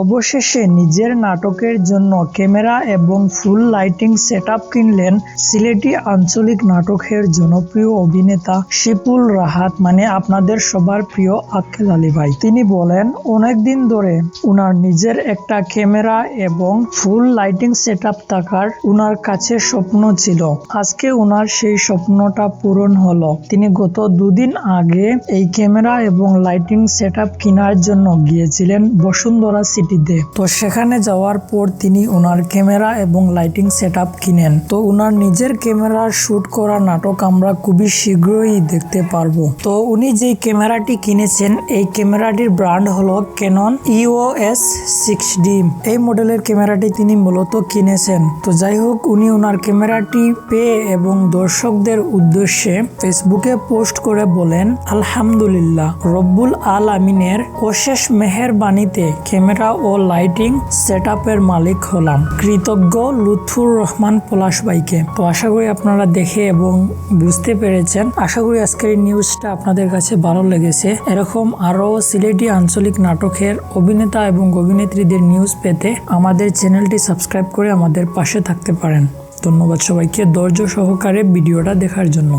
অবশেষে নিজের নাটকের জন্য ক্যামেরা এবং ফুল লাইটিং সেটআপ কিনলেন সিলেটি আঞ্চলিক নাটকের জনপ্রিয় অভিনেতা শিপুল রাহাত, মানে আপনাদের সবার প্রিয় আক্কেল আলী ভাই। তিনি বলেন, অনেকদিন ধরে উনার নিজের একটা ক্যামেরা এবং ফুল লাইটিং সেটআপ থাকার উনার কাছে স্বপ্ন ছিল। আজকে উনার সেই স্বপ্নটা পূরণ হলো। তিনি গত 2 দিন আগে এই ক্যামেরা এবং লাইটিং সেটআপ কেনার জন্য গিয়েছিলেন বসুন্ধরা সিটিতে। তো সেখানে যাওয়ার পর তিনি উনার ক্যামেরা এবং লাইটিং সেটআপ কিনেন। তো উনার নিজের ক্যামেরার শুট করা নাটক আমরা খুবই শীঘ্রই দেখতে পারবো। তো উনি যে ক্যামেরাটি কিনেছেন, এই ক্যামেরাটির ব্র্যান্ড হলো ক্যানন EOS 6D। এই মডেলের ক্যামেরাটি তিনি মূলত কিনেছেন। তো যাই হোক, উনি ওনার ক্যামেরাটি পেয়ে এবং দর্শকদের উদ্দেশ্যে ফেসবুকে পোস্ট করে বলেন, আলহামদুলিল্লাহ, রব্বুল আলামিনের অশেষ মেহেরবানিতে ক্যামেরা ও লাইটিং সেটআপের মালিক হলাম। কৃতজ্ঞ লুৎফুর রহমান পলাশ ভাইকে। তো আশা করি আপনারা দেখে এবং বুঝতে পেরেছেন। আশা করি আজকের এই নিউজটা আপনাদের কাছে ভালো লেগেছে। এরকম আরো সিলেটি আঞ্চলিক নাটকের অভিনেতা এবং অভিনেত্রীদের নিউজ পেতে আমাদের চ্যানেলটি সাবস্ক্রাইব করে আমাদের পাশে থাকতে পারেন। ধন্যবাদ সবাইকে ধৈর্য সহকারে ভিডিওটা দেখার জন্য।